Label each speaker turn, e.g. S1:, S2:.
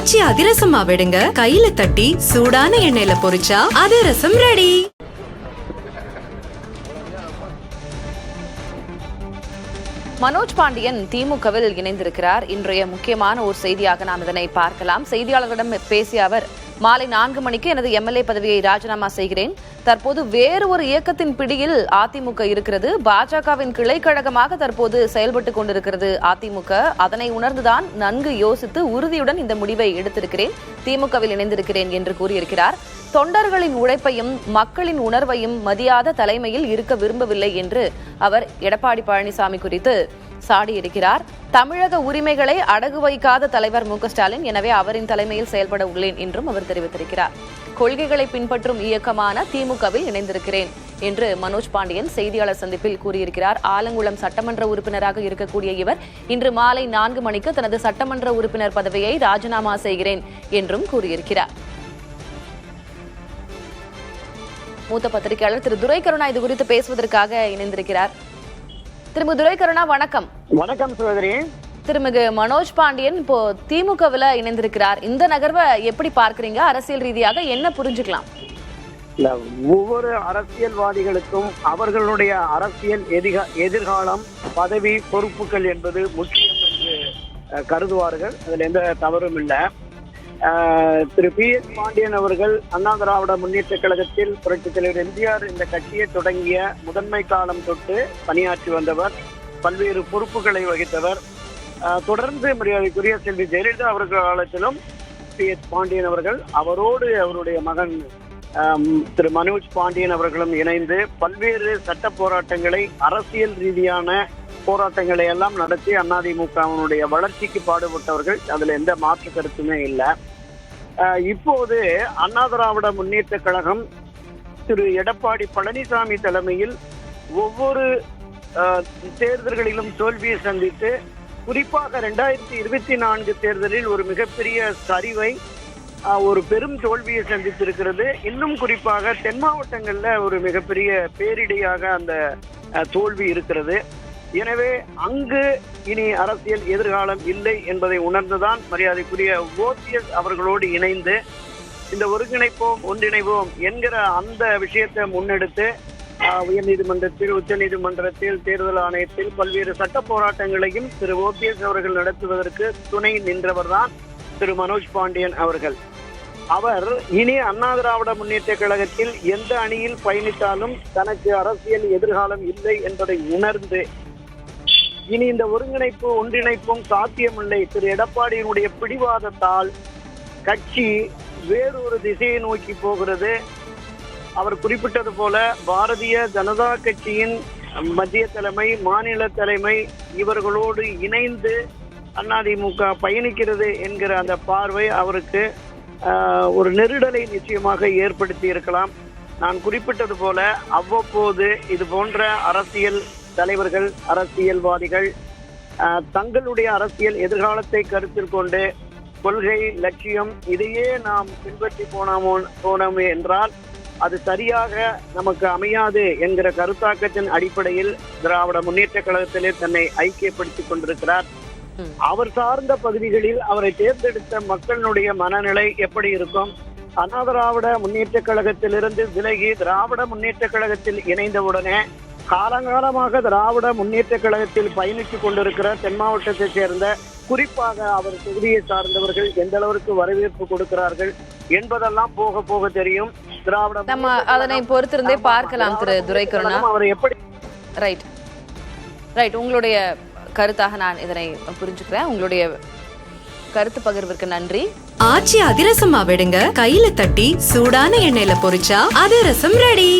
S1: ஆச்சி அதிரசமா விடுங்க, கையில தட்டி சூடான எண்ணெயில பொரிச்சா அதிரசம் ரெடி.
S2: மனோஜ் பாண்டியன் திமுகவில் இணைந்திருக்கிறார். இன்றைய முக்கியமான ஒரு செய்தியாக நாம் இதனை பார்க்கலாம். செய்தியாளர்களிடம் பேசிய அவர், மாலை 4 மணிக்கு எனது எம்எல்ஏ பதவியை ராஜினாமா செய்கிறேன். தற்போது வேறு ஒரு இயக்கத்தின் பிடியில் அதிமுக இருக்கிறது. பாஜகவின் கிளைக்கழகமாக தற்போது செயல்பட்டுக் கொண்டிருக்கிறது அதிமுக. அதனை உணர்ந்துதான் நன்கு யோசித்து உறுதியுடன் இந்த முடிவை எடுத்திருக்கிறேன். திமுகவில் இணைந்திருக்கிறேன் என்று கூறியிருக்கிறார். தொண்டர்களின் உழைப்பையும் மக்களின் உணர்வையும் மதியாத தலைமையில் இருக்க விரும்பவில்லை என்று அவர் எடப்பாடி பழனிசாமி குறித்து சாடியிருக்கிறார். தமிழக உரிமைகளை அடகு வைக்காத தலைவர் மு க ஸ்டாலின், எனவே அவரின் தலைமையில் செயல்பட உள்ளேன் என்றும் அவர் தெரிவித்திருக்கிறார். கொள்கைகளை பின்பற்றும் இயக்கமான திமுகவில் இணைந்திருக்கிறேன் என்று மனோஜ் பாண்டியன் செய்தியாளர் சந்திப்பில் கூறியிருக்கிறார். ஆலங்குளம் சட்டமன்ற உறுப்பினராக இருக்கக்கூடிய இவர் இன்று மாலை 4 மணிக்கு தனது சட்டமன்ற உறுப்பினர் பதவியை ராஜினாமா செய்கிறேன் என்றும் கூறியிருக்கிறார். மூத்த பத்திரிகையாளர் திரு துரை கருணா இது குறித்து பேசுவதற்காக இணைந்திருக்கிறார். திருமிகு துரை கருணா, வணக்கம்.
S3: வணக்கம் சகோதரி.
S2: திருமிகு மனோஜ் பாண்டியன் இப்போ திமுகவில் இணைந்திருக்கிறார். இந்த நகர்வை எப்படி பார்க்கறீங்க? அரசியல் ரீதியாக என்ன புரிஞ்சுக்கலாம்?
S3: ஒவ்வொரு அரசியல்வாதிகளுக்கும் அவர்களுடைய அரசியல் எதிர்காலம், பதவி, பொறுப்புகள் என்பது முக்கியம் என்று கருதுவார்கள். அதுல எந்த தவறும் இல்லை. திரு PS பாண்டியன் அவர்கள் அண்ணா திராவிட முன்னேற்ற கழகத்தில் புரட்சித் தலைவர் எம்ஜிஆர் இந்த கட்சியை தொடங்கிய முதன்மை காலம் தொட்டு பணியாற்றி வந்தவர், பல்வேறு பொறுப்புகளை வகித்தவர். தொடர்ந்து மரியாதைக்குரிய செல்வி ஜெயலலிதா அவர்கள் காலத்திலும் PS பாண்டியன் அவர்கள், அவரோடு அவருடைய மகன் திரு மனோஜ் பாண்டியன் அவர்களும் இணைந்து பல்வேறு சட்ட போராட்டங்களை, அரசியல் ரீதியான போராட்டங்களை எல்லாம் நடத்தி அதிமுகவினுடைய வளர்ச்சிக்கு பாடுபட்டவர்கள். அதுல எந்த மாற்று கருத்துமே இல்லை. இப்போது அண்ணா திராவிட முன்னேற்ற கழகம் திரு எடப்பாடி பழனிசாமி தலைமையில் ஒவ்வொரு தேர்தல்களிலும் தோல்வியை சந்தித்து, குறிப்பாக 2024 தேர்தலில் ஒரு மிகப்பெரிய சரிவை, ஒரு பெரும் தோல்வியை சந்தித்திருக்கிறது. இன்னும் குறிப்பாக தென் மாவட்டங்கள்ல ஒரு மிகப்பெரிய பேரிடியாக அந்த தோல்வி இருக்கிறது. எனவே அங்கு இனி அரசியல் எதிர்காலம் இல்லை என்பதை உணர்ந்துதான் மரியாதைக்குரிய OPS அவர்களோடு இணைந்து இந்த ஒருங்கிணைப்போம், ஒன்றிணைவோம் என்கிற அந்த விஷயத்தை முன்னெடுத்து உயர்நீதிமன்றத்தில், உச்ச நீதிமன்றத்தில், தேர்தல் ஆணையத்தில் பல்வேறு சட்ட போராட்டங்களையும் திரு OPS அவர்கள் நடத்துவதற்கு துணை நின்றவர் தான் திரு மனோஜ் பாண்டியன் அவர்கள். அவர் இனி அண்ணா திராவிட முன்னேற்ற கழகத்தில் எந்த அணியில் பயணித்தாலும் தனக்கு அரசியல் எதிர்காலம் இல்லை என்பதை உணர்ந்து இனி இந்த ஒருங்கிணைப்பு, ஒன்றிணைப்பும் சாத்தியமில்லை. திரு எடப்பாடியினுடைய பிடிவாதத்தால் கட்சி வேறொரு திசையை நோக்கி போகிறது. அவர் குறிப்பிட்டது போல பாரதிய ஜனதா கட்சியின் மத்திய தலைமை, மாநில தலைமை இவர்களோடு இணைந்து அதிமுக பயணிக்கிறது என்கிற அந்த பார்வை அவருக்கு ஒரு நெருடலை நிச்சயமாக ஏற்படுத்தி இருக்கலாம். நான் குறிப்பிட்டது போல அவ்வப்போது இது போன்ற அரசியல் தலைவர்கள், அரசியல்வாதிகள் தங்களுடைய அரசியல் எதிர்காலத்தை கருத்தில் கொண்டு கொள்கை, லட்சியம் இதையே நாம் பின்பற்றி போனோமே என்றால் அது சரியாக நமக்கு அமையாது என்கிற கருத்தாக்கத்தின் அடிப்படையில் திராவிட முன்னேற்ற கழகத்திலே தன்னை ஐக்கியப்படுத்திக் கொண்டிருக்கிறார். அவர் சார்ந்த பகுதிகளில் அவரை தேர்ந்தெடுத்த மக்களுடைய மனநிலை எப்படி இருக்கும்? அண்ணா திராவிட முன்னேற்ற கழகத்திலிருந்து விலகி திராவிட முன்னேற்ற கழகத்தில் இணைந்தவுடனே காலங்காலமாக திராவிட முன்னேற்ற கழகத்தில் பயணித்துக் கொண்டிருக்கிற தென் மாவட்டத்தை சேர்ந்த, குறிப்பாக அவர் தொகுதியை சார்ந்தவர்கள் எந்த அளவிற்கு வரவேற்பு கொடுக்கிறார்கள் என்பதெல்லாம் போக போக தெரியும். திராவிட
S2: நம்ம அதனை பொறுத்திருந்தே பார்க்கலாம். திரு துரை கருணா,
S3: அவர் எப்படி
S2: ரைட் உங்களுடைய கருத்தாக நான் இதனை புரிஞ்சுக்கிறேன். உங்களுடைய கருத்து பகிர்விற்கு நன்றி.
S1: ஆச்சி அதிரசமா விடுங்க, கையில தட்டி சூடான எண்ணெயில பொரிச்சா அதிரசம் ரெடி.